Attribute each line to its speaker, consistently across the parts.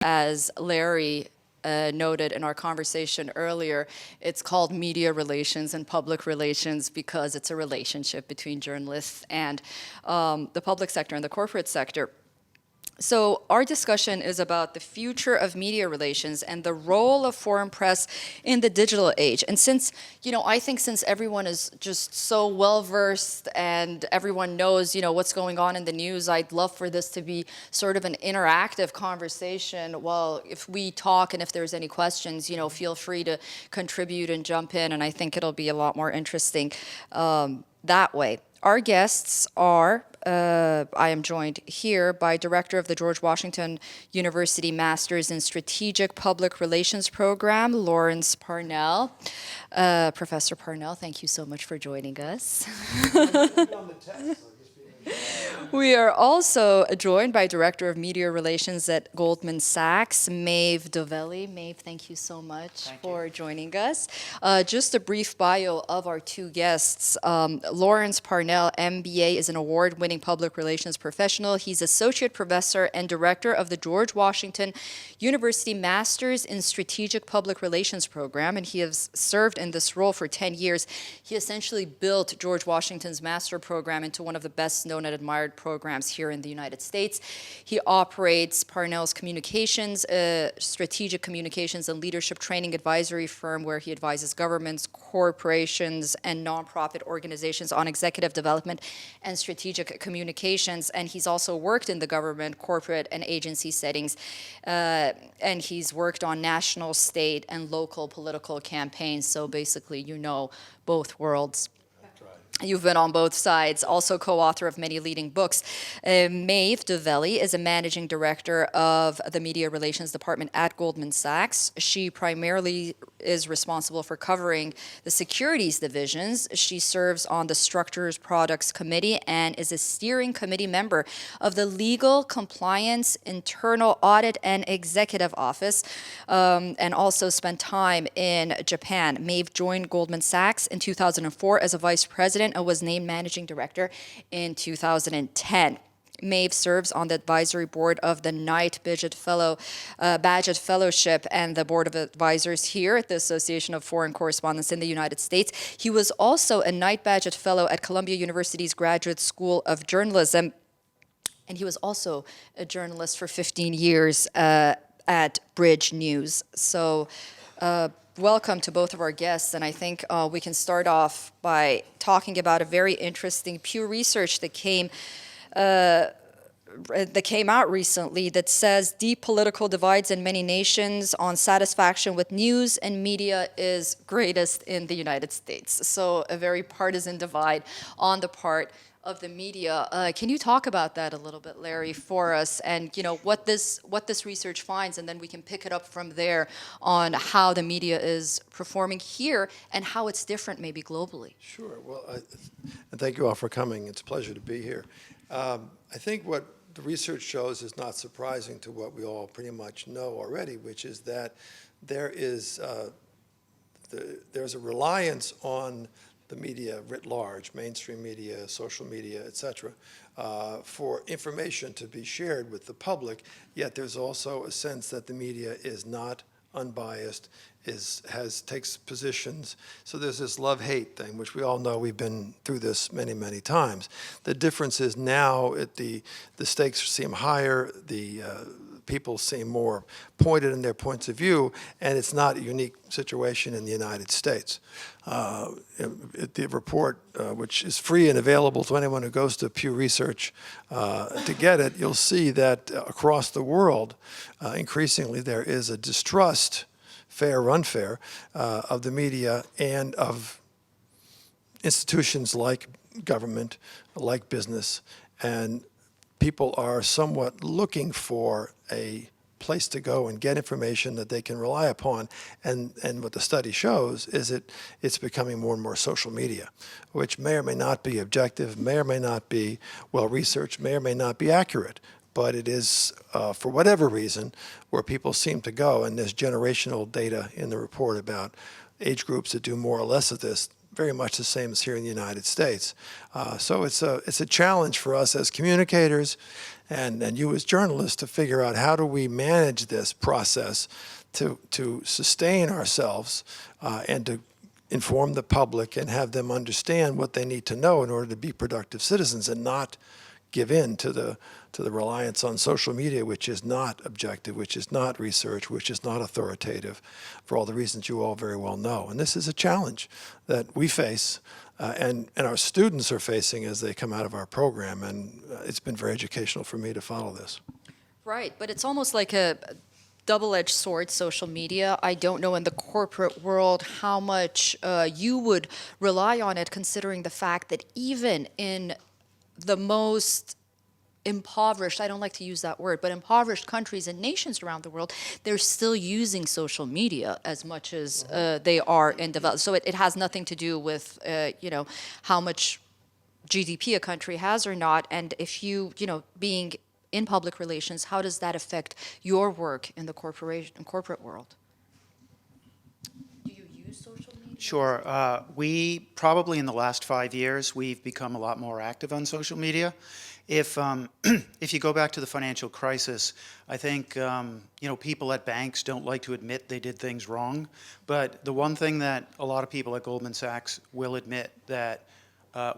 Speaker 1: as Larry noted in our conversation earlier, it's called media relations and public relations because it's a relationship between journalists and the public sector and the corporate sector. So our discussion is about the future of media relations and the role of foreign press in the digital age. And since, I think since everyone is just so well-versed and everyone knows, what's going on in the news, I'd love for this to be sort of an interactive conversation. Well, if we talk and if there's any questions, feel free to contribute and jump in, and I think it'll be a lot more interesting that way. Our guests are, I am joined here by Director of the George Washington University Masters in Strategic Public Relations Program, Lawrence Parnell. Professor Parnell, thank you so much for joining us. We are also joined by Director of Media Relations at Goldman Sachs, Maeve DuVally. Maeve, thank you so much for joining us. Just a brief bio of our two guests. Lawrence Parnell, MBA, is an award-winning public relations professional. He's Associate Professor and Director of the George Washington University Masters in Strategic Public Relations Program, and he has served in this role for 10 years. He essentially built George Washington's master program into one of the best known and admired programs here in the United States. He operates Parnell's Communications, strategic communications and leadership training advisory firm, where he advises governments, corporations, and nonprofit organizations on executive development and strategic communications. And he's also worked in the government, corporate, and agency settings. And he's worked on national, state, and local political campaigns. So basically, both worlds. You've been on both sides, also co-author of many leading books. Maeve DuVally is a managing director of the Media Relations Department at Goldman Sachs. She primarily is responsible for covering the securities divisions. She serves on the Structures Products Committee and is a steering committee member of the Legal, Compliance, Internal Audit, and Executive Office, and also spent time in Japan. Maeve joined Goldman Sachs in 2004 as a vice president and was named managing director in 2010. Maeve serves on the advisory board of the Knight Bagehot Fellowship and the board of advisors here at the Association of Foreign Correspondents in the United States. He was also a Knight Bagehot Fellow at Columbia University's Graduate School of Journalism, and he was also a journalist for 15 years at Bridge News. So welcome to both of our guests, and I think we can start off by talking about a very interesting Pew Research that came out recently that says deep political divides in many nations on satisfaction with news and media is greatest in the United States. So a very partisan divide on the part of the media. Can you talk about that a little bit, Larry, for us, and what this research finds, and then we can pick it up from there on how the media is performing here and how it's different maybe globally?
Speaker 2: Sure. Well, and thank you all for coming. It's a pleasure to be here. I think what the research shows is not surprising to what we all pretty much know already, which is that there's a reliance on the media writ large, mainstream media, social media, et cetera, for information to be shared with the public, yet there's also a sense that the media is not unbiased, takes positions. So there's this love-hate thing, which we all know. We've been through this many, many times. The difference is now the stakes seem higher, the people seem more pointed in their points of view, and it's not a unique situation in the United States. The report, which is free and available to anyone who goes to Pew Research to get it, you'll see that across the world, increasingly there is a distrust, fair or unfair, of the media and of institutions like government, like business, and people are somewhat looking for a place to go and get information that they can rely upon. And what the study shows is it's becoming more and more social media, which may or may not be objective, may or may not be well-researched, may or may not be accurate. But it is, for whatever reason, where people seem to go. And there's generational data in the report about age groups that do more or less of this very much the same as here in the United States. So it's a challenge for us as communicators and you as journalists to figure out how do we manage this process to sustain ourselves and to inform the public and have them understand what they need to know in order to be productive citizens and not give in to the reliance on social media, which is not objective, which is not research, which is not authoritative, for all the reasons you all very well know. And this is a challenge that we face and our students are facing as they come out of our program. And it's been very educational for me to follow this.
Speaker 1: Right, but it's almost like a double-edged sword, social media. I don't know in the corporate world how much you would rely on it, considering the fact that even in the most impoverished, I don't like to use that word, but impoverished countries and nations around the world, they're still using social media as much as they are in developed. So it has nothing to do with, how much GDP a country has or not. And if being in public relations, how does that affect your work in the corporate world? Do you use social media?
Speaker 3: Sure. We probably in the last 5 years, we've become a lot more active on social media. If you go back to the financial crisis, I think people at banks don't like to admit they did things wrong. But the one thing that a lot of people at Goldman Sachs will admit that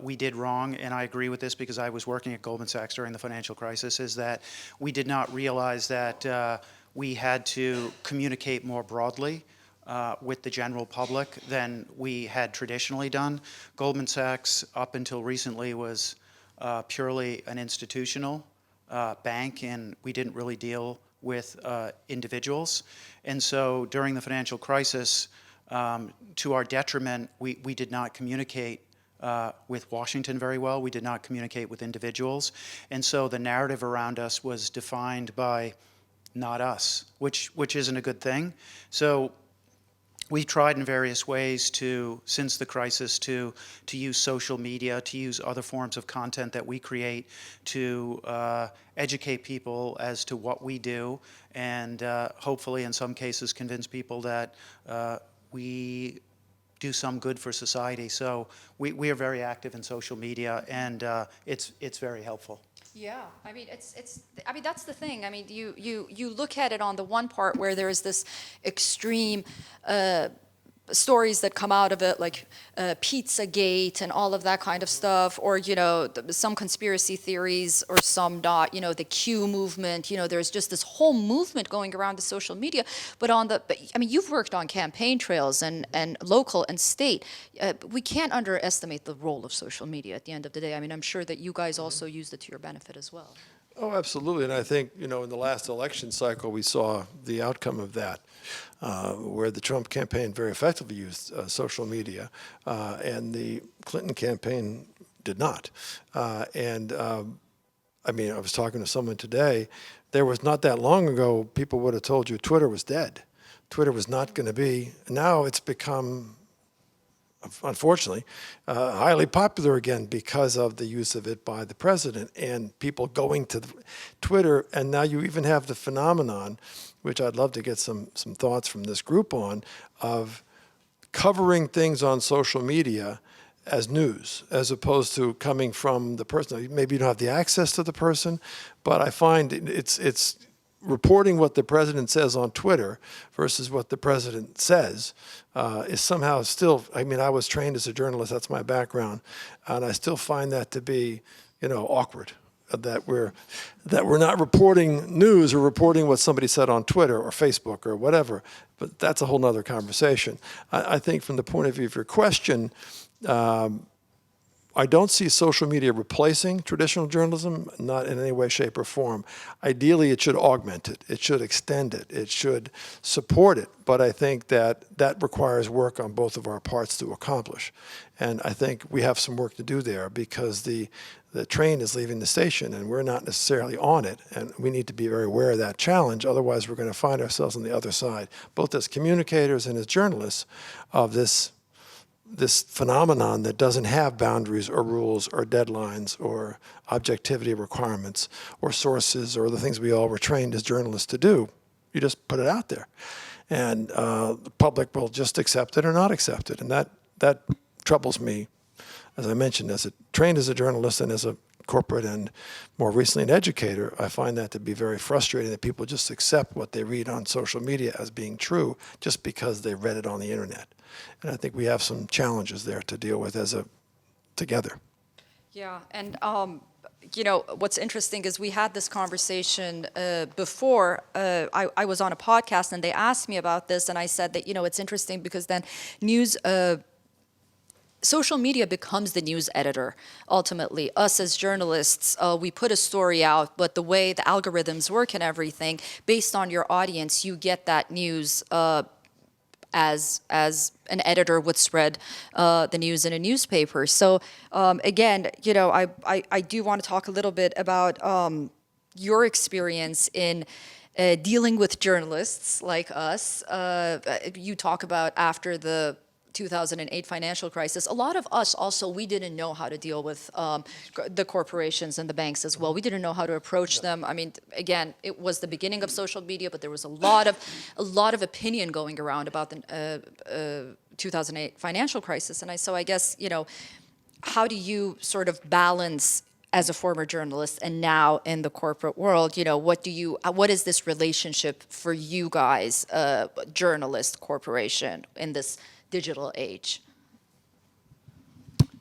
Speaker 3: we did wrong, and I agree with this because I was working at Goldman Sachs during the financial crisis, is that we did not realize that we had to communicate more broadly with the general public than we had traditionally done. Goldman Sachs, up until recently, was purely an institutional bank, and we didn't really deal with individuals. And so during the financial crisis, to our detriment, we did not communicate with Washington very well. We did not communicate with individuals. And so the narrative around us was defined by not us, which isn't a good thing. So we've tried in various ways since the crisis, to use social media, to use other forms of content that we create to educate people as to what we do, and hopefully in some cases convince people that we do some good for society. So we are very active in social media, and it's very helpful.
Speaker 1: Yeah, I mean, that's the thing. I mean, you look at it on the one part where there's this extreme stories that come out of it, like Pizzagate and all of that kind of stuff, or some conspiracy theories, or some not. The Q movement. There's just this whole movement going around the social media. But you've worked on campaign trails and local and state. We can't underestimate the role of social media at the end of the day. I mean, I'm sure that you guys also used it to your benefit as well.
Speaker 2: Oh, absolutely. And I think, in the last election cycle, we saw the outcome of that, where the Trump campaign very effectively used social media, and the Clinton campaign did not. I was talking to someone today. There was not that long ago, people would have told you Twitter was dead. Twitter was not going to be. Now it's become, unfortunately, highly popular again because of the use of it by the president and people going to Twitter. And now you even have the phenomenon, which I'd love to get some thoughts from this group on, of covering things on social media as news, as opposed to coming from the person. Maybe you don't have the access to the person, but I find it's reporting what the president says on Twitter versus what the president says is somehow still, I was trained as a journalist, that's my background, and I still find that to be, awkward, that we're not reporting news or reporting what somebody said on Twitter or Facebook or whatever, but that's a whole nother conversation. I think from the point of view of your question, I don't see social media replacing traditional journalism, not in any way, shape, or form. Ideally, it should augment it. It should extend it. It should support it. But I think that requires work on both of our parts to accomplish. And I think we have some work to do there because the train is leaving the station and we're not necessarily on it. And we need to be very aware of that challenge. Otherwise, we're going to find ourselves on the other side, both as communicators and as journalists, of this phenomenon that doesn't have boundaries or rules or deadlines or objectivity requirements or sources or the things we all were trained as journalists to do. You just put it out there. And the public will just accept it or not accept it. And that troubles me, as I mentioned, trained as a journalist and as a corporate and more recently an educator, I find that to be very frustrating that people just accept what they read on social media as being true just because they read it on the internet. And I think we have some challenges there to deal with together.
Speaker 1: Yeah, and what's interesting is we had this conversation before I was on a podcast, and they asked me about this, and I said that, it's interesting because then social media becomes the news editor, ultimately. Us as journalists, we put a story out, but the way the algorithms work and everything, based on your audience, you get that news as an editor would spread the news in a newspaper. So again, I do want to talk a little bit about your experience in dealing with journalists like us. You talk about after the 2008 financial crisis, a lot of us also, we didn't know how to deal with the corporations and the banks as well. We didn't know how to approach them. I mean, again, it was the beginning of social media, but there was a lot of opinion going around about the 2008 financial crisis. And so I guess, how do you sort of balance as a former journalist and now in the corporate world, what is this relationship for you guys, journalist, corporation, in this digital age?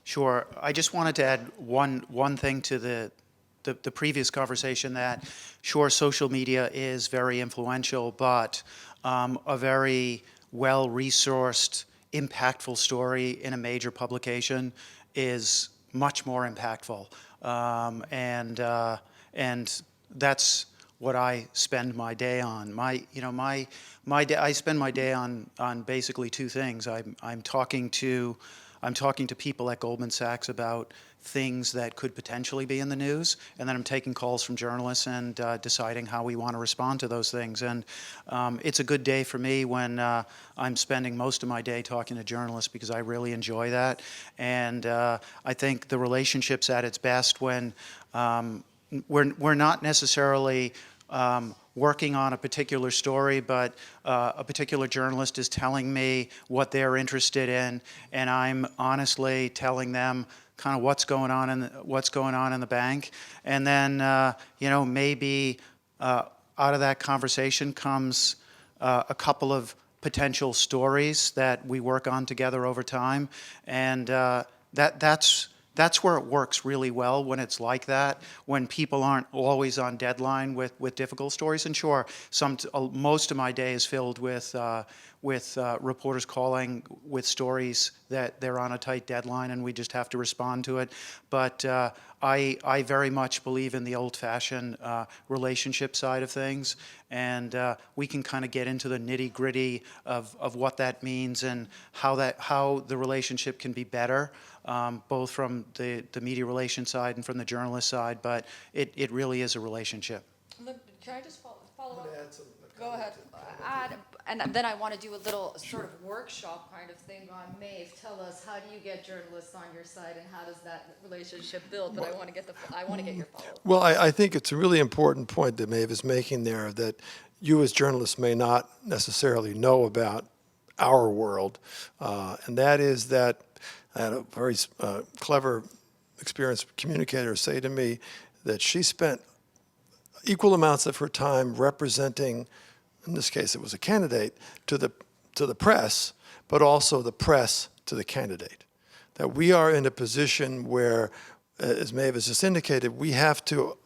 Speaker 3: Sure. I just wanted to add one thing to the previous conversation, that sure, social media is very influential, but a very well-resourced, impactful story in a major publication is much more impactful, and that's what I spend my day on. I spend my day on basically two things. I'm talking to people at Goldman Sachs about things that could potentially be in the news, and then I'm taking calls from journalists and deciding how we want to respond to those things. And it's a good day for me when I'm spending most of my day talking to journalists, because I really enjoy that. And I think the relationship's at its best when we're not necessarily working on a particular story, but a particular journalist is telling me what they're interested in, and I'm honestly telling them kind of what's going on in the bank, and then maybe out of that conversation comes a couple of potential stories that we work on together over time, and that's where it works really well, when it's like that, when people aren't always on deadline with difficult stories. And sure, most of my day is filled with reporters calling with stories that they're on a tight deadline and we just have to respond to it. But I very much believe in the old-fashioned relationship side of things, and we can kind of get into the nitty-gritty of what that means and how the relationship can be better, both from the media relations side and from the journalist side. But it really is a relationship.
Speaker 1: Can I just follow up? Go ahead. And then I want to do a little sort of workshop kind of thing on Maeve. Tell us, how do you get journalists on your side, and how does that relationship build? But I want to get your follow-up.
Speaker 2: Well, I think it's a really important point that Maeve is making there, that you as journalists may not necessarily know about our world, and that is that I had a very clever, experienced communicator say to me that she spent equal amounts of her time representing, in this case it was a candidate, to the press, but also the press to the candidate. That we are in a position where, as Maeve has just indicated, we have to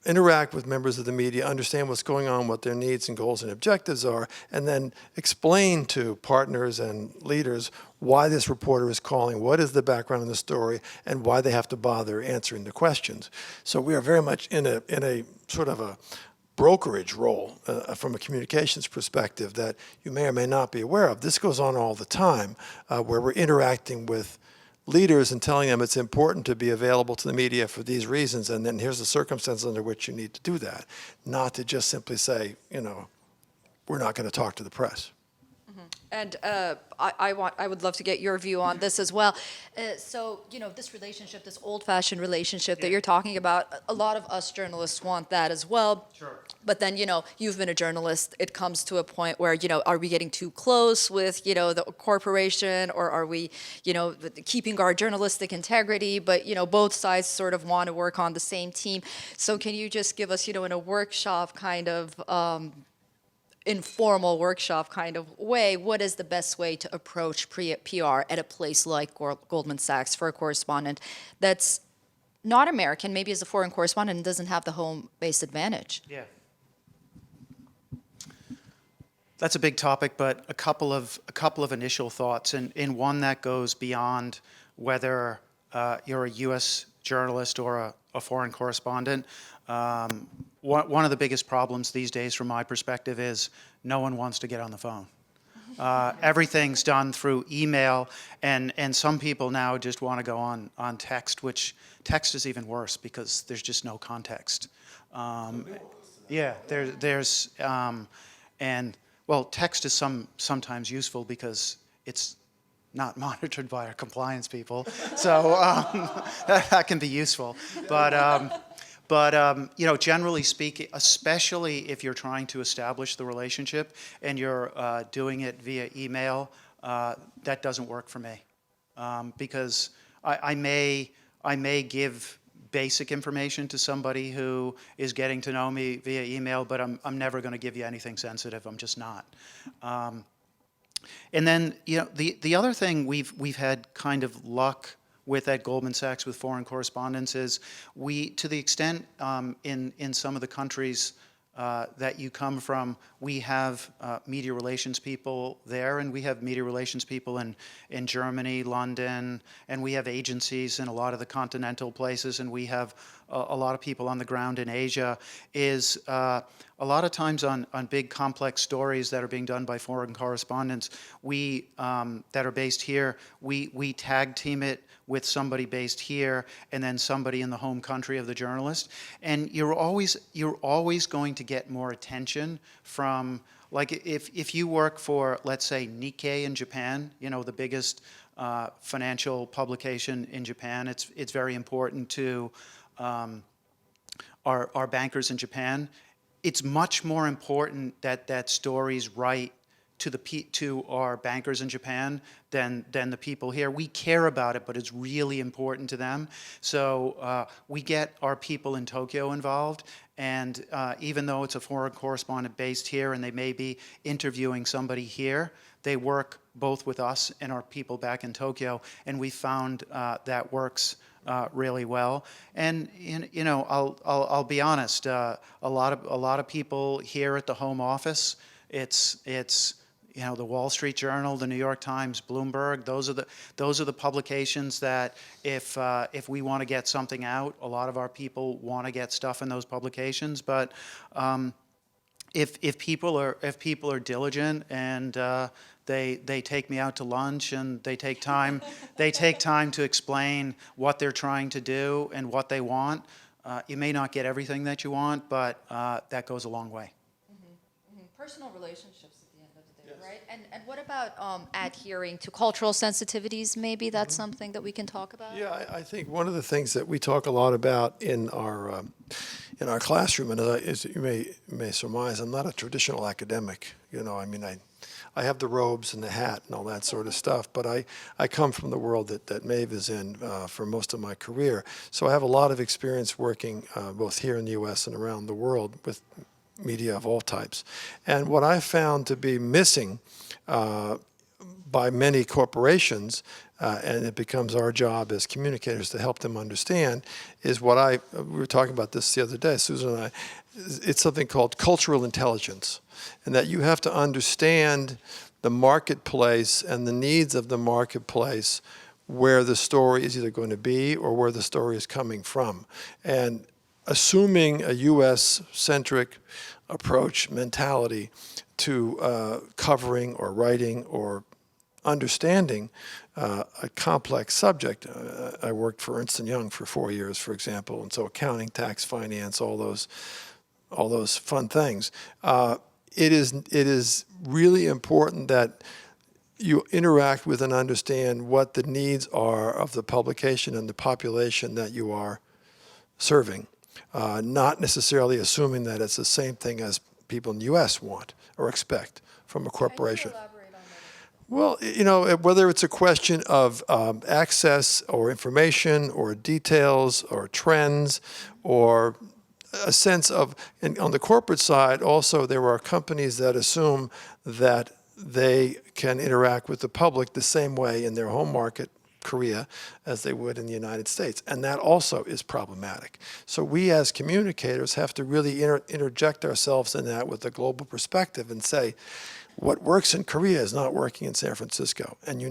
Speaker 2: interact with members of the media, understand what's going on, what their needs and goals and objectives are, and then explain to partners and leaders why this reporter is calling, what is the background of the story, and why they have to bother answering the questions. So we are very much in a sort of a brokerage role from a communications perspective that you may or may not be aware of. This goes on all the time, where we're interacting with leaders and telling them it's important to be available to the media for these reasons, and then here's the circumstances under which you need to do that. Not to just simply say, we're not going to talk to the press.
Speaker 1: Mm-hmm. And I would love to get your view on this as well. So, this relationship, this old-fashioned relationship that you're talking about, a lot of us journalists want that as well.
Speaker 3: Sure.
Speaker 1: But then, you've been a journalist. It comes to a point where, are we getting too close with, the corporation, or are we, keeping our journalistic integrity? But, both sides sort of want to work on the same team. So can you just give us, in a workshop kind of informal workshop kind of way, what is the best way to approach PR at a place like Goldman Sachs for a correspondent that's not American, maybe as a foreign correspondent, and doesn't have the home-based advantage?
Speaker 3: Yeah. That's a big topic, but a couple of initial thoughts, and one that goes beyond whether you're a U.S. journalist or a foreign correspondent. One of the biggest problems these days, from my perspective, is no one wants to get on the phone. Everything's done through email, and some people now just want to go on text, which text is even worse because there's just no context. Yeah, well, text is sometimes useful because it's not monitored by our compliance people, so that can be useful. But generally speaking, especially if you're trying to establish the relationship and you're doing it via email, that doesn't work for me, because I may give basic information to somebody who is getting to know me via email, but I'm never going to give you anything sensitive. I'm just not. And then the other thing we've had kind of luck with at Goldman Sachs with foreign correspondents is to the extent in some of the countries that you come from, we have media relations people there, and we have media relations people in Germany, London, and we have agencies in a lot of the continental places, and we have a lot of people on the ground in Asia. Is a lot of times on big complex stories that are being done by foreign correspondents, that are based here, we tag team it with somebody based here and then somebody in the home country of the journalist. And you're always going to get more attention from, like, if you work for, let's say, Nikkei in Japan, the biggest financial publication in Japan, it's very important to our bankers in Japan. It's much more important that stories write to our bankers in Japan than the people here. We care about it, but it's really important to them. So we get our people in Tokyo involved, and even though it's a foreign correspondent based here and they may be interviewing somebody here, they work both with us and our people back in Tokyo, and we found that works really well. And I'll be honest, a lot of people here at the home office, it's the Wall Street Journal, the New York Times, Bloomberg. Those are the publications that if we want to get something out, a lot of our people want to get stuff in those publications. But if people are diligent and they take me out to lunch and they take time to explain what they're trying to do and what they want, you may not get everything that you want, but that goes a long way.
Speaker 1: Personal relationships at the end of the day, yes. Right? And what about adhering to cultural sensitivities? Maybe that's something that we can talk about?
Speaker 2: Yeah, I think one of the things that we talk a lot about in our classroom, and as you may surmise, I'm not a traditional academic. I have the robes and the hat and all that sort of stuff, but I come from the world that Maeve is in for most of my career. So I have a lot of experience working both here in the U.S. and around the world with media of all types. And what I found to be missing by many corporations, and it becomes our job as communicators to help them understand, is we were talking about this the other day, Susan and I, it's something called cultural intelligence, and that you have to understand the marketplace and the needs of the marketplace, where the story is either going to be or where the story is coming from. And assuming a U.S.-centric approach, mentality to covering or writing or understanding a complex subject. I worked for Ernst & Young for 4 years, for example, and so accounting, tax, finance, all those fun things. it is really important that you interact with and understand what the needs are of the publication and the population that you are serving, not necessarily assuming that it's the same thing as people in the U.S. want or expect from a corporation. Well, whether it's a question of access or information or details or trends or a sense of, and on the corporate side, also there are companies that assume that they can interact with the public the same way in their home market, Korea, as they would in the United States. And that also is problematic. So we as communicators have to really interject ourselves in that with a global perspective and say, what works in Korea is not working in San Francisco. And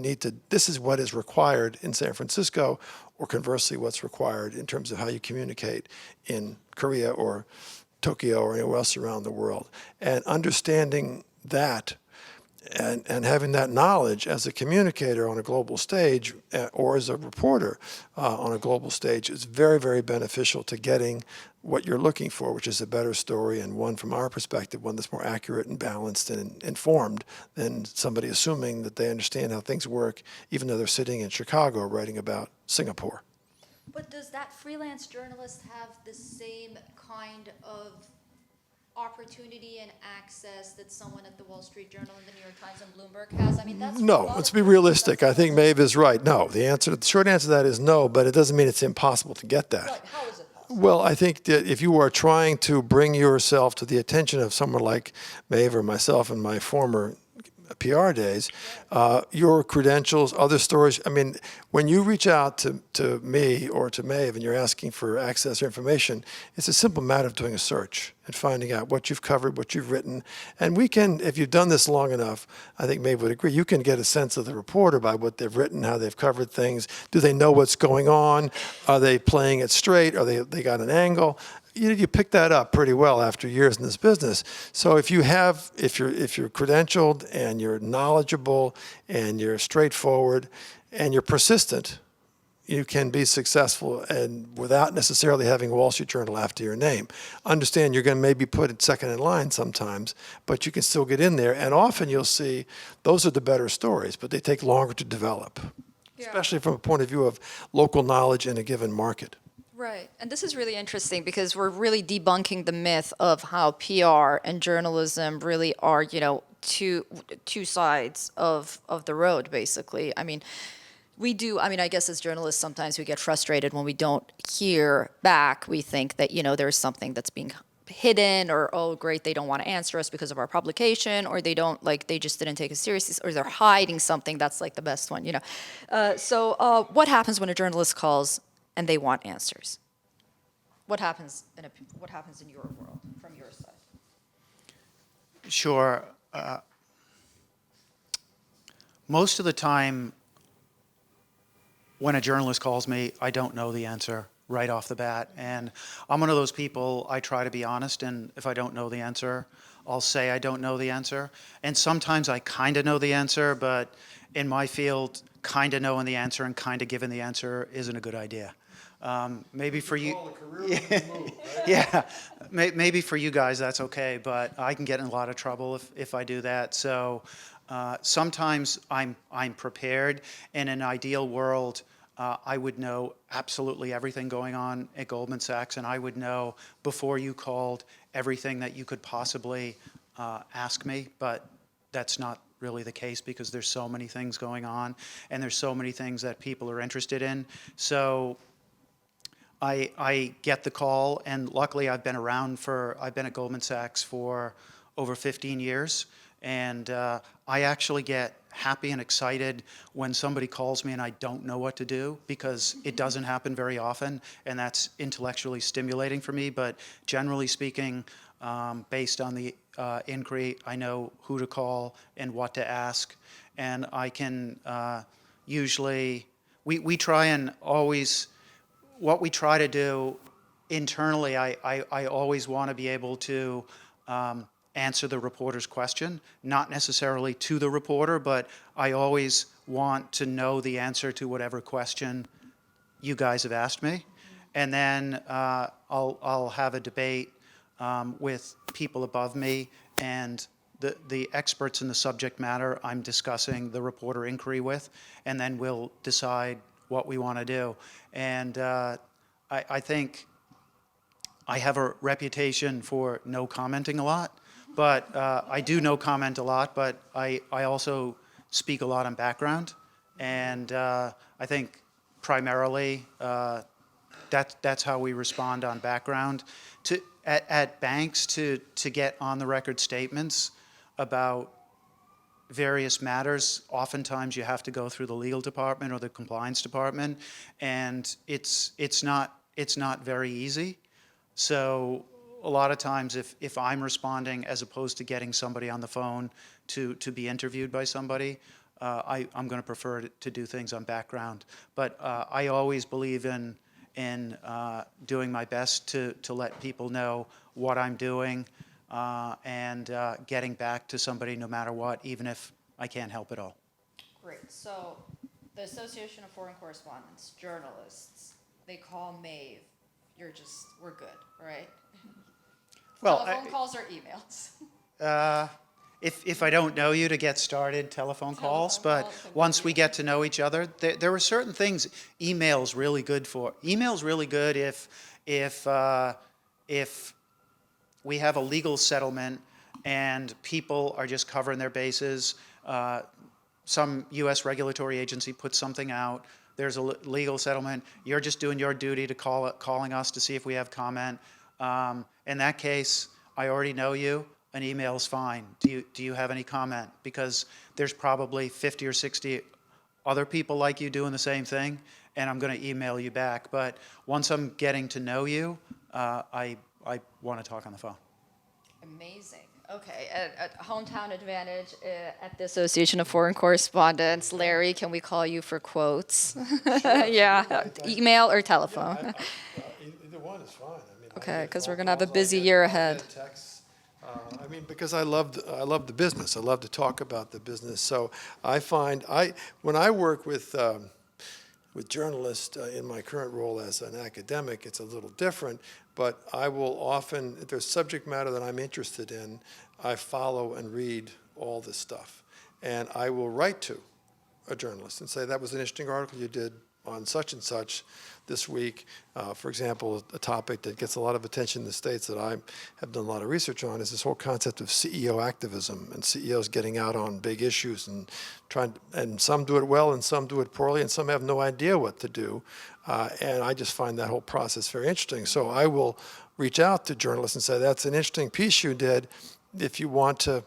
Speaker 2: this is what is required in San Francisco, or conversely, what's required in terms of how you communicate in Korea or Tokyo or anywhere else around the world. And understanding that and having that knowledge as a communicator on a global stage or as a reporter on a global stage is very, very beneficial to getting what you're looking for, which is a better story, and one, from our perspective, one that's more accurate and balanced and informed than somebody assuming that they understand how things work, even though they're sitting in Chicago writing about Singapore.
Speaker 1: But does that freelance journalist have the same kind of opportunity and access that someone at the Wall Street Journal and the New York Times and Bloomberg has? I mean, that's
Speaker 2: No, let's be realistic. I think Maeve is right. No, the short answer to that is no, but it doesn't mean it's impossible to get that.
Speaker 1: Right. How is it possible?
Speaker 2: Well, I think that if you are trying to bring yourself to the attention of someone like Maeve or myself in my former PR days, your credentials, other stories. I mean, when you reach out to me or to Maeve and you're asking for access or information, it's a simple matter of doing a search and finding out what you've covered, what you've written. And we can, if you've done this long enough, I think Maeve would agree, you can get a sense of the reporter by what they've written, how they've covered things. Do they know what's going on? Are they playing it straight? Are they got an angle? You pick that up pretty well after years in this business. So if you're credentialed and you're knowledgeable and you're straightforward and you're persistent, you can be successful and without necessarily having Wall Street Journal after your name. Understand you're going to maybe put it second in line sometimes, but you can still get in there. And often you'll see those are the better stories, but they take longer to develop, especially from a point of view of local knowledge in a given market.
Speaker 1: Right. And this is really interesting because we're really debunking the myth of how PR and journalism really are, two sides of the road, basically. I mean, I guess as journalists, sometimes we get frustrated when we don't hear back. We think that, there's something that's being hidden, or, oh, great, they don't want to answer us because of our publication, or they just didn't take us seriously, or they're hiding something. That's like the best one, So what happens when a journalist calls and they want answers? What happens in your world from your side?
Speaker 3: Sure. Most of the time, when a journalist calls me, I don't know the answer right off the bat. And I'm one of those people, I try to be honest, and if I don't know the answer, I'll say I don't know the answer. And sometimes I kind of know the answer, but in my field, kind of knowing the answer and kind of giving the answer isn't a good idea. Maybe for you, yeah, maybe for you guys that's okay, but I can get in a lot of trouble if I do that. So sometimes I'm prepared. In an ideal world, I would know absolutely everything going on at Goldman Sachs, and I would know before you called everything that you could possibly ask me, but that's not really the case because there's so many things going on and there's so many things that people are interested in. So I get the call, and luckily I've been at Goldman Sachs for over 15 years, and I actually get happy and excited when somebody calls me and I don't know what to do, because it doesn't happen very often, and that's intellectually stimulating for me. But generally speaking, based on the inquiry, I know who to call and what to ask, and I can usually, we try and always, what we try to do internally, I always want to be able to answer the reporter's question, not necessarily to the reporter, but I always want to know the answer to whatever question you guys have asked me. And then I'll have a debate with people above me and the experts in the subject matter I'm discussing the reporter inquiry with, and then we'll decide what we want to do. And I think I have a reputation for no commenting a lot, but I do no comment a lot, but I also speak a lot on background, and I think primarily that's how we respond on background. At banks, to get on the record statements about various matters, oftentimes you have to go through the legal department or the compliance department, and it's not very easy. So a lot of times if I'm responding as opposed to getting somebody on the phone to be interviewed by somebody, I'm going to prefer to do things on background. But I always believe in doing my best to let people know what I'm doing, and getting back to somebody no matter what, even if I can't help it all.
Speaker 1: Great. So the Association of Foreign Correspondents, journalists, they call Maeve. We're good, right?
Speaker 3: Well,
Speaker 1: telephone calls or emails?
Speaker 3: If I don't know you to get started, telephone calls, but once we get to know each other, there are certain things email's really good for. Email's really good if we have a legal settlement and people are just covering their bases. Some U.S. regulatory agency puts something out. There's a legal settlement. You're just doing your duty to calling us to see if we have comment. In that case, I already know you. An email is fine. Do you have any comment? Because there's probably 50 or 60 other people like you doing the same thing, and I'm going to email you back. But once I'm getting to know you, I want to talk on the phone.
Speaker 1: Amazing. Okay, a hometown advantage at the Association of Foreign Correspondents. Larry, can we call you for quotes? Yeah, email or telephone.
Speaker 2: Either one is fine. I mean,
Speaker 1: Okay,
Speaker 2: I get
Speaker 1: 'cause
Speaker 2: phone
Speaker 1: we're gonna have a
Speaker 2: calls,
Speaker 1: busy
Speaker 2: I
Speaker 1: year
Speaker 2: get
Speaker 1: ahead.
Speaker 2: texts. I mean, because I love the business. I love to talk about the business. So I find when I work with journalists in my current role as an academic, it's a little different, but I will often, if there's subject matter that I'm interested in, I follow and read all this stuff. And I will write to a journalist and say, that was an interesting article you did on such and such this week. For example, a topic that gets a lot of attention in the States that I have done a lot of research on is this whole concept of CEO activism and CEOs getting out on big issues and and some do it well and some do it poorly and some have no idea what to do. And I just find that whole process very interesting. So I will reach out to journalists and say, that's an interesting piece you did. If you want to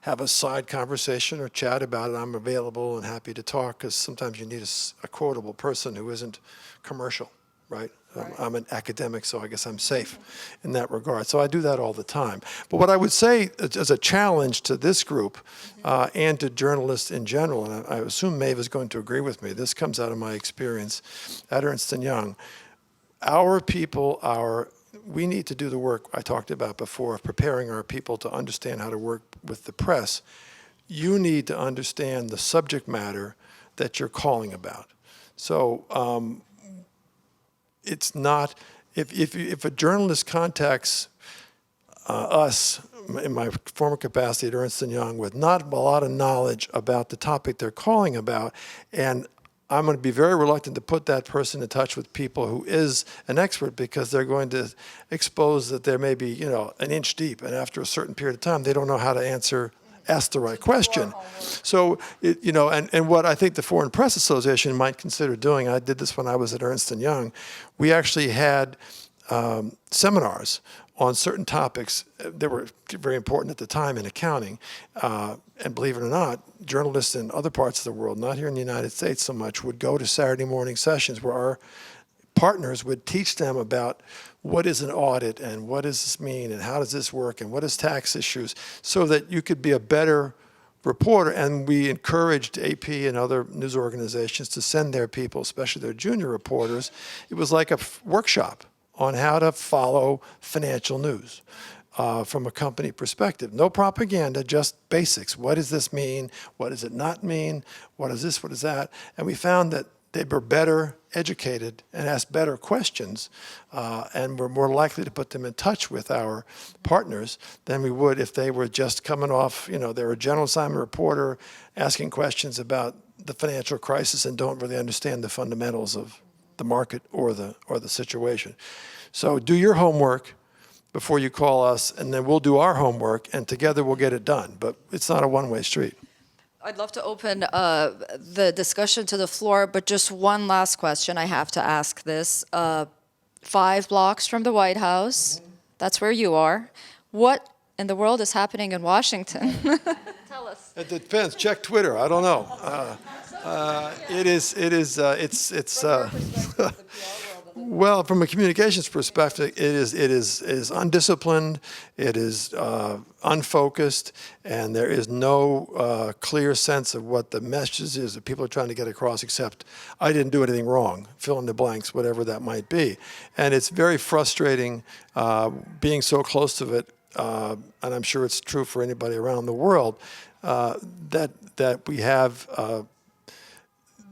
Speaker 2: have a side conversation or chat about it, I'm available and happy to talk, because sometimes you need a quotable person who isn't commercial, right? I'm an academic, so I guess I'm safe in that regard. So I do that all the time. But what I would say as a challenge to this group and to journalists in general, and I assume Maeve is going to agree with me, this comes out of my experience at Ernst & Young, our people we need to do the work I talked about before of preparing our people to understand how to work with the press. You need to understand the subject matter that you're calling about. So it's not, if a journalist contacts us in my former capacity at Ernst & Young with not a lot of knowledge about the topic they're calling about, and I'm going to be very reluctant to put that person in touch with people who is an expert, because they're going to expose that there may be, an inch deep, and after a certain period of time, they don't know how to ask the right question. So, and what I think the Foreign Press Association might consider doing, I did this when I was at Ernst & Young, we actually had seminars on certain topics that were very important at the time in accounting. And believe it or not, journalists in other parts of the world, not here in the United States so much, would go to Saturday morning sessions where our partners would teach them about what is an audit and what does this mean and how does this work and what is tax issues, so that you could be a better reporter. And we encouraged AP and other news organizations to send their people, especially their junior reporters. It was like a workshop on how to follow financial news from a company perspective. No propaganda, just basics. What does this mean? What does it not mean? What is this? What is that? And we found that they were better educated and asked better questions, and we're more likely to put them in touch with our partners than we would if they were just coming off, they're a general assignment reporter asking questions about the financial crisis and don't really understand the fundamentals of the market or the situation. So do your homework before you call us, and then we'll do our homework, and together we'll get it done. But it's not a one-way street.
Speaker 1: I'd love to open the discussion to the floor, but just one last question. I have to ask this. 5 blocks from the White House, that's where you are. What in the world is happening in Washington? Tell us.
Speaker 2: It depends. Check Twitter. I don't know. Well, from a communications perspective, it is undisciplined, it is unfocused, and there is no clear sense of what the message is that people are trying to get across, except I didn't do anything wrong, fill in the blanks, whatever that might be. And it's very frustrating being so close to it, and I'm sure it's true for anybody around the world, that we have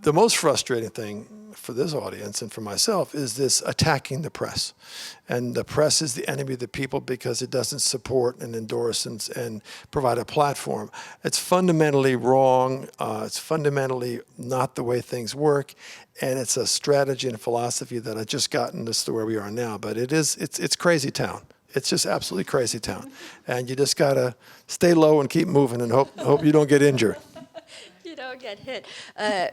Speaker 2: the most frustrating thing for this audience and for myself is this attacking the press. And the press is the enemy of the people because it doesn't support and endorse and provide a platform. It's fundamentally wrong. It's fundamentally not the way things work. And it's a strategy and a philosophy that has just gotten us to where we are now. But it's crazy town. It's just absolutely crazy town. And you just got to stay low and keep moving and hope you don't get injured.
Speaker 1: You don't get hit.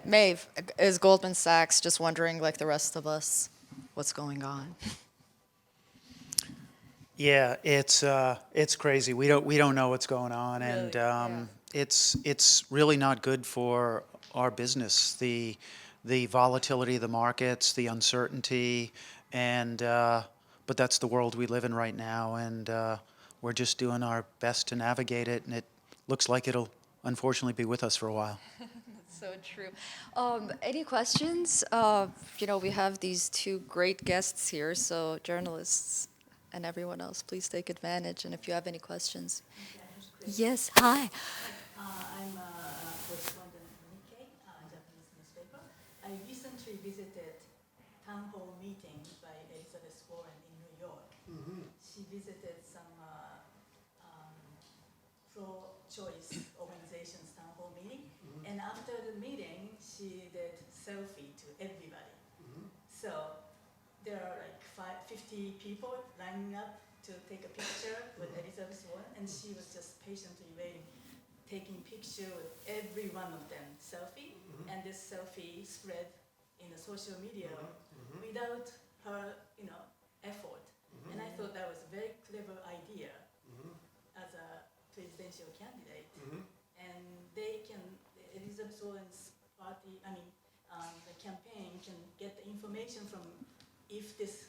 Speaker 1: Maeve, is Goldman Sachs just wondering, like the rest of us, what's going on?
Speaker 3: Yeah, it's crazy. We don't know what's going on,
Speaker 1: Really?
Speaker 3: and it's really not good for our business. The volatility of the markets, the uncertainty, and but that's the world we live in right now, and we're just doing our best to navigate it, and it looks like it'll unfortunately be with us for a while.
Speaker 1: That's so true. Any questions? We have these 2 great guests here, so journalists and everyone else, please take advantage. And if you have any questions. Yes, hi.
Speaker 4: I'm a correspondent in Nikkei, a Japanese newspaper. I recently visited town hall meeting by Elizabeth Warren in New York. Mm-hmm. She visited some pro-choice organizations town hall meeting, and after the meeting, she did selfie to everybody. Mm-hmm. So there are like 50 people lining up to take a picture with Elizabeth Warren, and she was just patiently waiting, taking picture with every one of them, selfie, and this selfie spread in the social media without her, effort. And I thought that was a very clever idea as a presidential candidate. And Elizabeth Warren's party, the campaign can get the information from, if this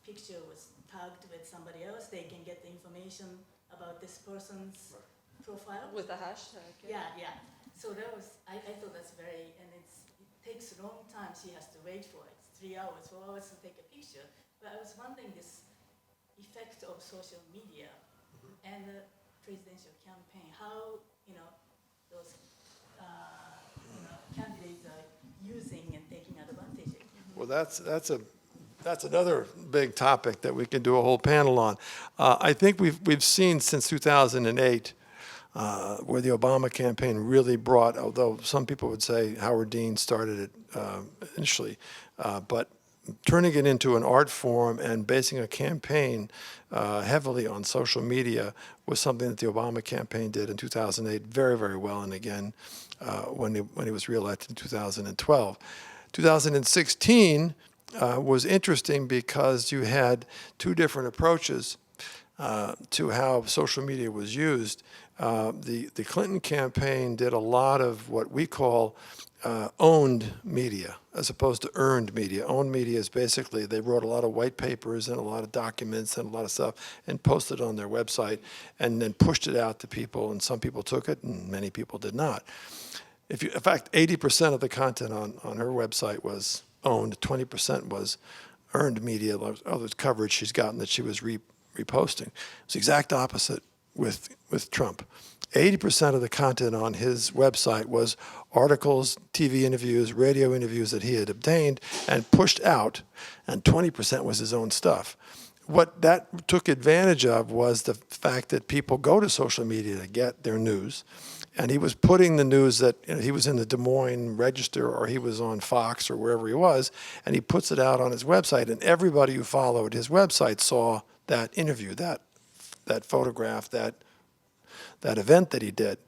Speaker 4: picture was tagged with somebody else, they can get the information about this person's profile.
Speaker 1: With the hashtag.
Speaker 4: Yeah. So I thought that's and it takes a long time. She has to wait for it, 3 hours, 4 hours to take a picture. But I was wondering this effect of social media and the presidential campaign, how, those, candidates are using and taking advantage of.
Speaker 2: Well, that's another big topic that we can do a whole panel on. I think we've seen since 2008 where the Obama campaign really brought, although some people would say Howard Dean started it initially, but turning it into an art form and basing a campaign heavily on social media was something that the Obama campaign did in 2008 very, very well, and again when he was reelected in 2012. 2016 was interesting because you had 2 different approaches to how social media was used. The Clinton campaign did a lot of what we call owned media as opposed to earned media. Owned media is basically they wrote a lot of white papers and a lot of documents and a lot of stuff and posted it on their website and then pushed it out to people, and some people took it and many people did not. In fact, 80% of the content on her website was owned, 20% was earned media, other coverage she's gotten that she was reposting. It's the exact opposite with Trump. 80% of the content on his website was articles, TV interviews, radio interviews that he had obtained and pushed out, and 20% was his own stuff. What that took advantage of was the fact that people go to social media to get their news. And he was putting the news that he was in the Des Moines Register or he was on Fox or wherever he was, and he puts it out on his website. And everybody who followed his website saw that interview, that photograph, that event that he did.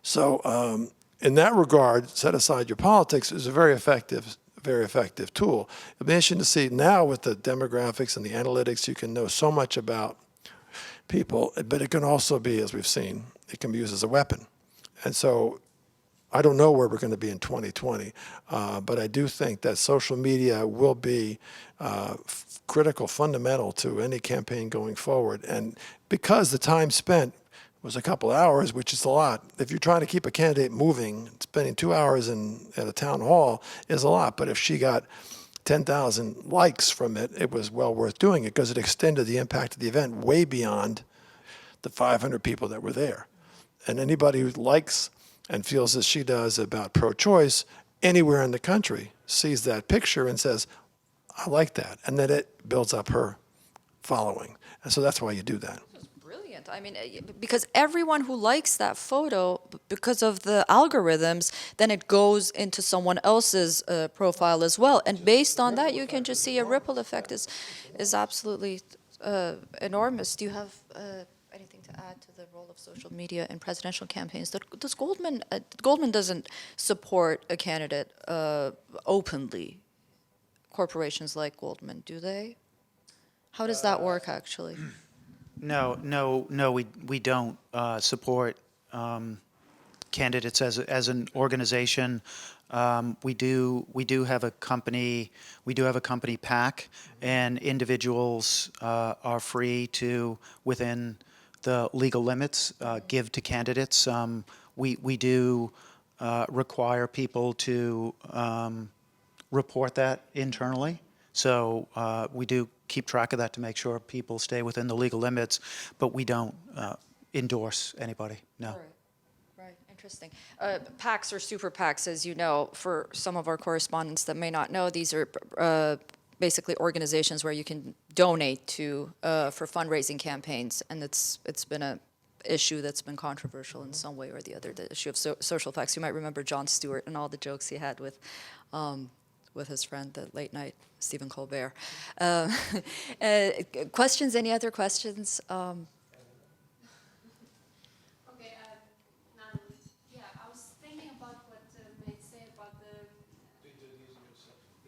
Speaker 2: So in that regard, set aside your politics, is a very effective tool. It'll be interesting to see now with the demographics and the analytics, you can know so much about people, but it can also be, as we've seen, it can be used as a weapon. And so I don't know where we're going to be in 2020, but I do think that social media will be critical, fundamental to any campaign going forward. And because the time spent was a couple hours, which is a lot. If you're trying to keep a candidate moving, spending 2 hours at a town hall is a lot. But if she got 10,000 likes from it, it was well worth doing it because it extended the impact of the event way beyond the 500 people that were there. And anybody who likes and feels as she does about pro-choice anywhere in the country sees that picture and says, I like that. And then it builds up her following. And so that's why you do that.
Speaker 1: Brilliant. I mean, because everyone who likes that photo, because of the algorithms, then it goes into someone else's profile as well. And based on that, you can just see a ripple effect is absolutely enormous. Do you have anything to add to the role of social media in presidential campaigns? Does Goldman doesn't support a candidate openly? Corporations like Goldman, do they? How does that work, actually?
Speaker 3: No, we don't support candidates as an organization. We do have a company. We do have a company PAC, and individuals are free to, within the legal limits, give to candidates. We do require people to report that internally. So we do keep track of that to make sure people stay within the legal limits, but we don't endorse anybody, no.
Speaker 1: Right, interesting. PACs or super PACs, as you know, for some of our correspondents that may not know, these are basically organizations where you can donate to for fundraising campaigns, and it's been a issue that's been controversial in some way or the other, the issue of social PACs. You might remember Jon Stewart and all the jokes he had with his friend, the late night Stephen Colbert. Questions? Any other questions?
Speaker 5: Okay, yeah, I was thinking about what Maeve said about the.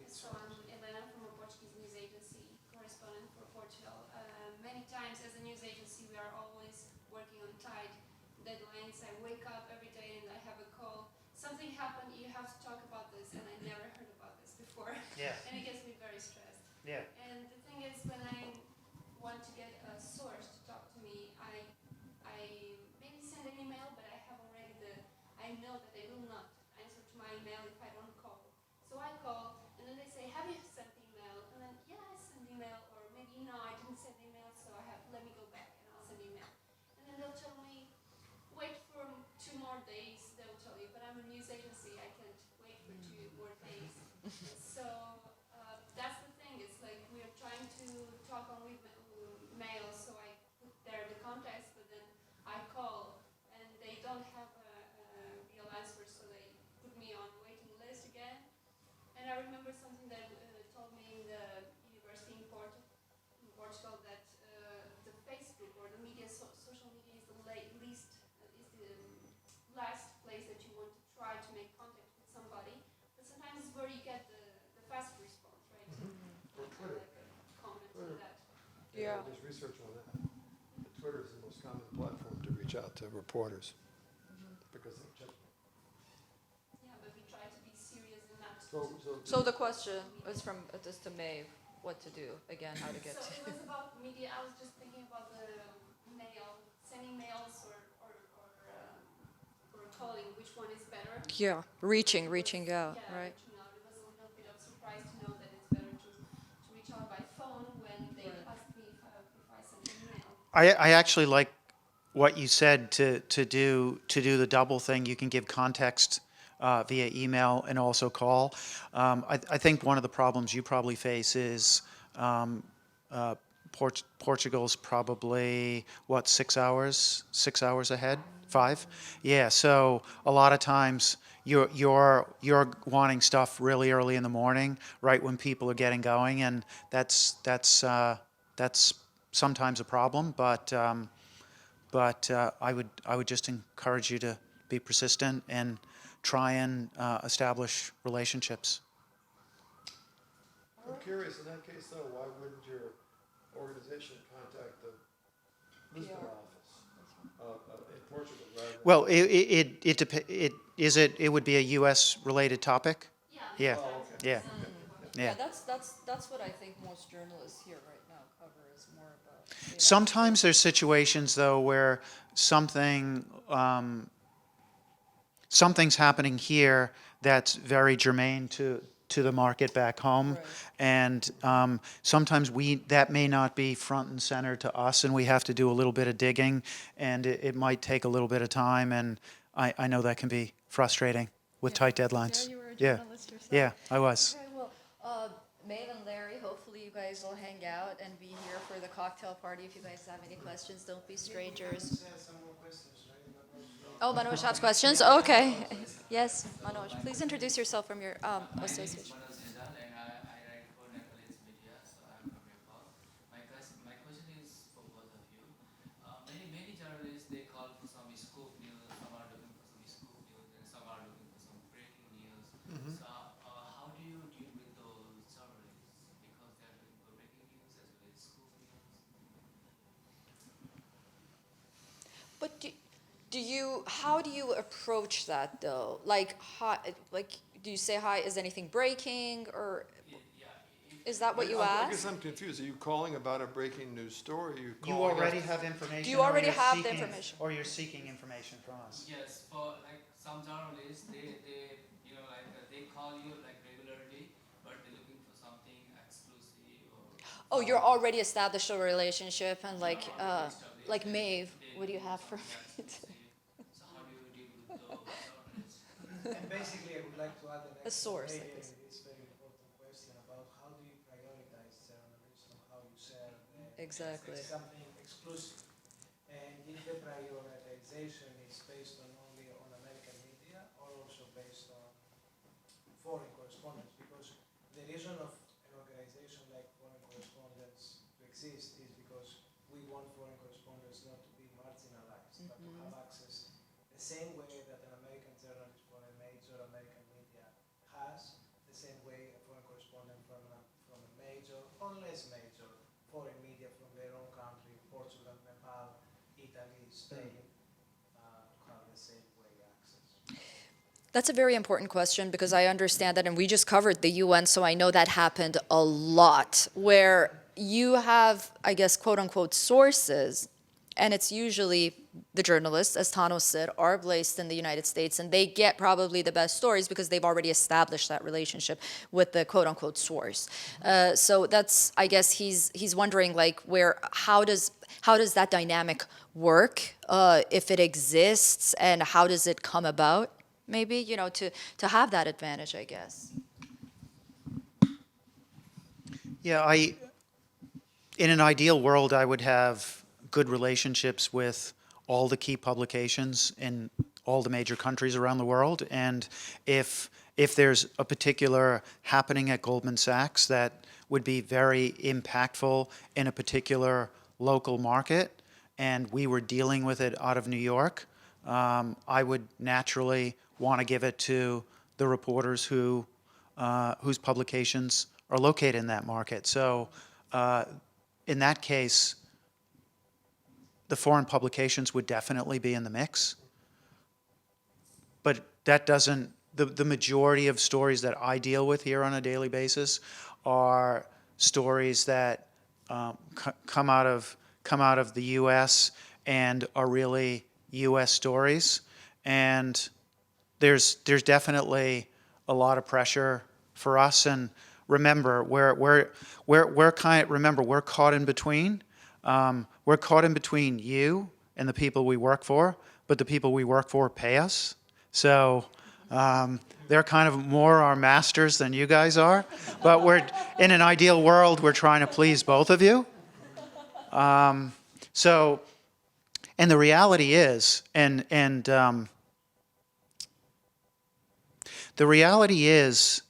Speaker 5: So I'm Elena from a Portuguese news agency, correspondent for Portugal. Many times as a news agency, we are always working on tight deadlines. I wake up every day and I have a call. Something happened, you have to talk about this, and I never heard about this before.
Speaker 3: Yeah.
Speaker 5: And it gets me very stressed.
Speaker 3: Yeah.
Speaker 5: And the thing is, when I want to get a source to talk to me, I maybe send an email, but I have already I know that they will not answer to my email if I don't call. So I call, and then they say, have you sent email? And then, yeah, I sent email, or maybe, no, I didn't send email, so let me go back and I'll send email. And then they'll tell me, wait for 2 more days, they'll tell you, but I'm a news agency, I can't wait for 2 more days. So that's the thing, it's like we are trying to talk on with mail, so I put there the context, but then I call and they don't have a real answer, so they put me on waiting list again. And I remember something that told me in the university in Portugal that the Facebook or the media, social media is the last place that you want to try to make contact with somebody, but sometimes it's where you get the fast response, right?
Speaker 2: Or Twitter.
Speaker 5: Like a comment to that.
Speaker 1: Yeah.
Speaker 2: There's research on that. Twitter is the most common platform to reach out to reporters because of judgment.
Speaker 5: Yeah, but we try to be serious and not.
Speaker 1: So the question is from just to Maeve, what to do, again, how to get
Speaker 5: So
Speaker 1: to.
Speaker 5: it was about media. I was just thinking about the mail, sending mails or calling. Which one is better?
Speaker 1: Yeah, reaching out,
Speaker 5: Yeah,
Speaker 1: right?
Speaker 5: reaching out. It was a little bit of surprise to know that it's better to reach out by phone when they asked me if I sent an email.
Speaker 3: I actually like what you said to do the double thing. You can give context via email and also call. I think one of the problems you probably face is Portugal's probably what, 6 hours? 6 hours ahead? 5? Yeah. So a lot of times you're wanting stuff really early in the morning, right when people are getting going, and that's sometimes a problem. But I would just encourage you to be persistent and try and establish relationships.
Speaker 2: I'm curious, in that case though, why wouldn't your organization contact the Lisbon office in Portugal rather than?
Speaker 3: Well, it would be a U.S. related topic. Yeah.
Speaker 2: Oh, okay.
Speaker 3: Yeah. Yeah.
Speaker 1: That's what I think most journalists here right now cover is more about.
Speaker 3: Sometimes there's situations though where something's happening here that's very germane to the market back home,
Speaker 1: Right.
Speaker 3: and sometimes that may not be front and center to us, and we have to do a little bit of digging, and it might take a little bit of time, and I know that can be frustrating with tight deadlines.
Speaker 1: Yeah, you were a
Speaker 3: Yeah.
Speaker 1: journalist yourself.
Speaker 3: Yeah, I was.
Speaker 1: Okay, well, Maeve and Larry, hopefully you guys will hang out and be here for the cocktail party. If you guys have any questions, don't be strangers. Oh, Manoj has questions? Okay. Yes, Manoj, please introduce yourself from your association.
Speaker 6: Manoj Jindal, and I write for Nepalese media, so I'm from Nepal. My question is for both of you. Many journalists, they call for some scoop news, some are looking for some scoop news, and some are looking for some breaking news. So how do you deal with those journalists? Because they're looking for breaking news as well as scoop news.
Speaker 1: But how do you approach that though? Like, do you say, hi, is anything breaking, or is that what you
Speaker 2: I guess
Speaker 1: ask?
Speaker 2: I'm confused. Are you calling about a breaking news story? Are you
Speaker 3: You
Speaker 2: calling
Speaker 3: already
Speaker 2: us?
Speaker 3: have information.
Speaker 1: Do you already
Speaker 3: or you're
Speaker 1: have the
Speaker 3: seeking-
Speaker 1: information?
Speaker 3: Or you're seeking information from us.
Speaker 6: Yes, for like some journalists, they they call you like regularly, but they're looking for something exclusive or.
Speaker 1: Oh, you're already established a relationship, and like Maeve, what do you have for me?
Speaker 6: So how do you deal with those journalists?
Speaker 7: And basically, I would like to add an
Speaker 1: A source,
Speaker 7: extra
Speaker 1: like
Speaker 7: layer
Speaker 1: this.
Speaker 7: in this very important question about how do you prioritize journalism, how you share
Speaker 1: Exactly.
Speaker 7: something exclusive. And if the prioritization is based on only on American media or also based on foreign correspondents, because the reason of an organization like Foreign Correspondents to exist is because we want foreign correspondents not to be marginalized, but to have access the same way that an American journalist for a major American media has, the same way a foreign correspondent from a major or less major foreign media from their own country, Portugal, Nepal, Italy, Spain, have the same way access.
Speaker 1: That's a very important question, because I understand that, and we just covered the UN, so I know that happened a lot, where you have, I guess, quote unquote, sources, and it's usually the journalists, as Thanos said, are based in the United States, and they get probably the best stories because they've already established that relationship with the quote unquote source. So that's, I guess, he's wondering like how does that dynamic work, if it exists, and how does it come about? Maybe, to have that advantage, I guess.
Speaker 3: Yeah, in an ideal world, I would have good relationships with all the key publications in all the major countries around the world. And if there's a particular happening at Goldman Sachs that would be very impactful in a particular local market, and we were dealing with it out of New York, I would naturally want to give it to the reporters whose publications are located in that market. So in that case, the foreign publications would definitely be in the mix. But that doesn't, the majority of stories that I deal with here on a daily basis are stories that come out of the U.S. and are really U.S. stories. And there's definitely a lot of pressure for us. And remember, we're caught in between. We're caught in between you and the people we work for, but the people we work for pay us. So they're kind of more our masters than you guys are. But we're, in an ideal world, we're trying to please both of you. So, and the reality is, the reality is,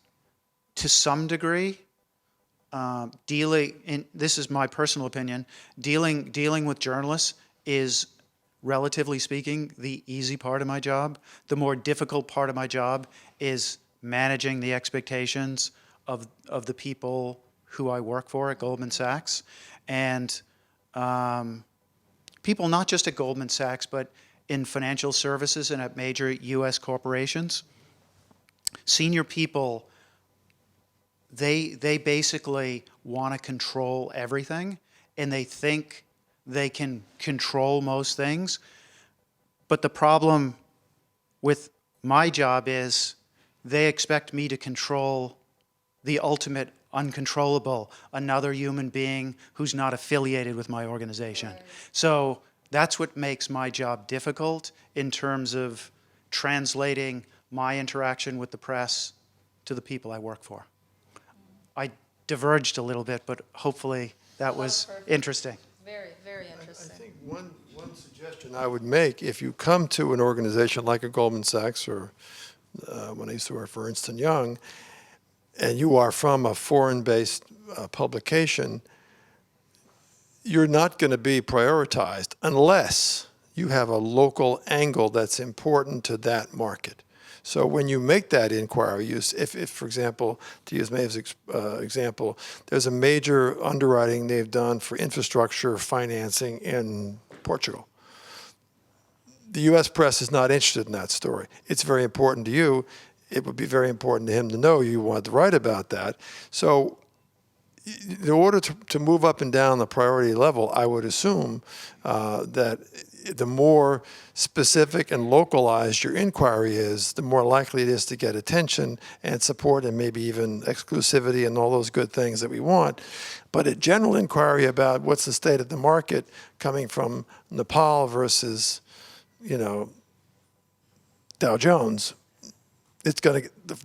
Speaker 3: to some degree, this is my personal opinion, dealing with journalists is, relatively speaking, the easy part of my job. The more difficult part of my job is managing the expectations of the people who I work for at Goldman Sachs. And people not just at Goldman Sachs, but in financial services and at major US corporations. Senior people, they basically want to control everything, and they think they can control most things. But the problem with my job is they expect me to control the ultimate uncontrollable, another human being who's not affiliated with my organization. Right. So that's what makes my job difficult in terms of translating my interaction with the press to the people I work for. I diverged a little bit, but hopefully that was interesting.
Speaker 1: Very, very interesting.
Speaker 2: I think one suggestion I would make, if you come to an organization like a Goldman Sachs or when I used to work for Ernst & Young, and you are from a foreign-based publication, you're not going to be prioritized unless you have a local angle that's important to that market. So when you make that inquiry, if for example, to use Maeve's example, there's a major underwriting they've done for infrastructure financing in Portugal. The U.S. press is not interested in that story. It's very important to you. It would be very important to him to know you wanted to write about that. So in order to move up and down the priority level, I would assume that the more specific and localized your inquiry is, the more likely it is to get attention and support and maybe even exclusivity and all those good things that we want. But a general inquiry about what's the state of the market coming from Nepal versus, Dow Jones,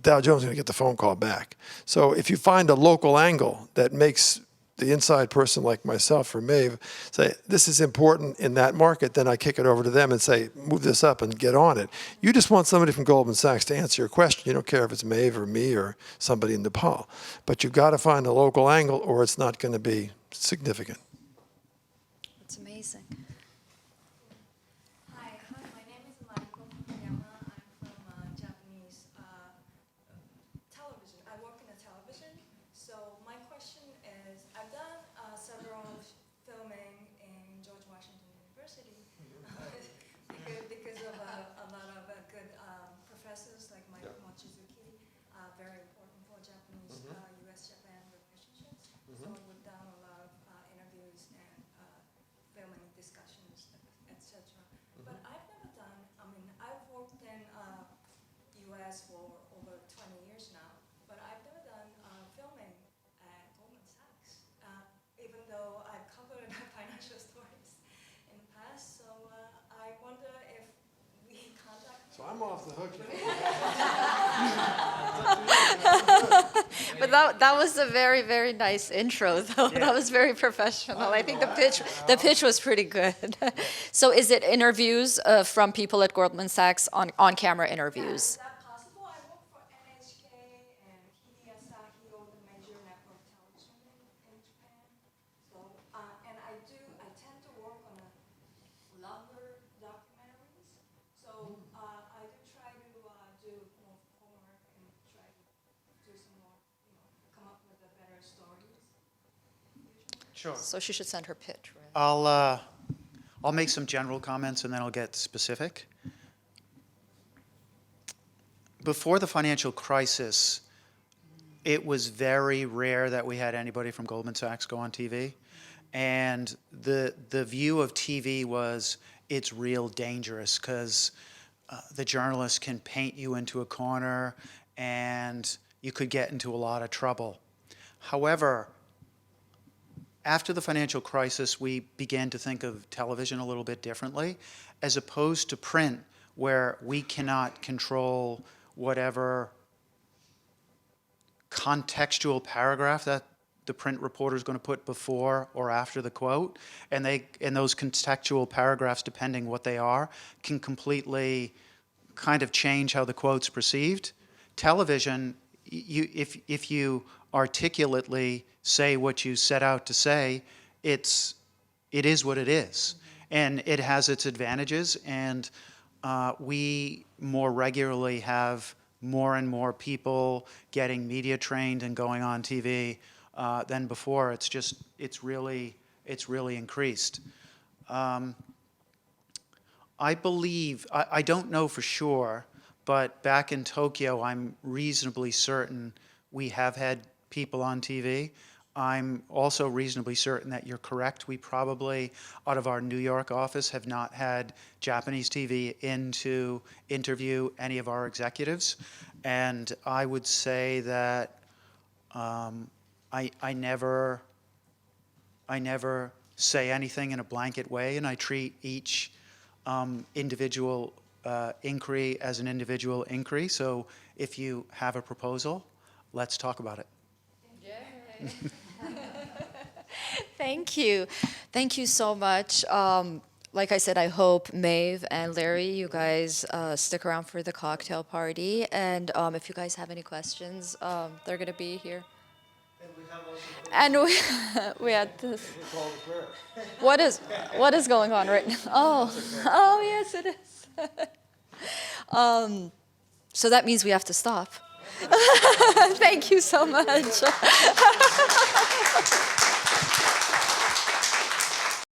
Speaker 2: Dow Jones is going to get the phone call back. So if you find a local angle that makes the inside person like myself or Maeve say, this is important in that market, then I kick it over to them and say, move this up and get on it. You just want somebody from Goldman Sachs to answer your question. You don't care if it's Maeve or me or somebody in Nepal. But you've got to find a local angle or it's not going to be significant.
Speaker 1: That's amazing.
Speaker 8: Hi, my name is Mariko Fukuyama. I'm from Japanese television. I work in a television. So my question is, I've done several filming in George Washington University because of a lot of good professors like Mike Mochizuki, very important for Japanese U.S.-Japan relationships. So we've done a lot of interviews and filming discussions, etc. But I've never done, I've worked in U.S. for over 20 years now, but I've never done filming at Goldman Sachs, even though I've covered financial stories in the past. So I wonder if we contact.
Speaker 2: So I'm off the hook here.
Speaker 1: But that was a very, very nice intro, though. Yeah. That was very professional. I think the pitch was pretty good. So is it interviews from people at Goldman Sachs, on-camera interviews?
Speaker 8: Yeah, is that possible? I work for NHK and Hideasahi, all the major network television in Japan. So, and I tend to work on longer documentaries. So I do try to do more homework and try to do some more, come up with better stories.
Speaker 3: Sure.
Speaker 1: So she should send her pitch, right?
Speaker 3: I'll make some general comments and then I'll get specific. Before the financial crisis, it was very rare that we had anybody from Goldman Sachs go on TV. And the view of TV was, it's real dangerous because the journalist can paint you into a corner and you could get into a lot of trouble. However, after the financial crisis, we began to think of television a little bit differently, as opposed to print, where we cannot control whatever contextual paragraph that the print reporter is going to put before or after the quote, and those contextual paragraphs, depending what they are, can completely kind of change how the quote's perceived. Television, if you articulately say what you set out to say, it is what it is, and it has its advantages. And we more regularly have more and more people getting media trained and going on TV than before. It's really increased. I believe, I don't know for sure, but back in Tokyo, I'm reasonably certain we have had people on TV. I'm also reasonably certain that you're correct. We probably, out of our New York office, have not had Japanese TV in to interview any of our executives. And I would say that I never say anything in a blanket way, and I treat each individual inquiry as an individual inquiry. So if you have a proposal, let's talk about it.
Speaker 1: Yay. Thank you. Thank you so much. Like I said, I hope Maeve and Larry, you guys stick around for the cocktail party. And if you guys have any questions, they're going to be here. And we had this. What is going on right now? Oh, yes, it is. So that means we have to stop. Thank you so much.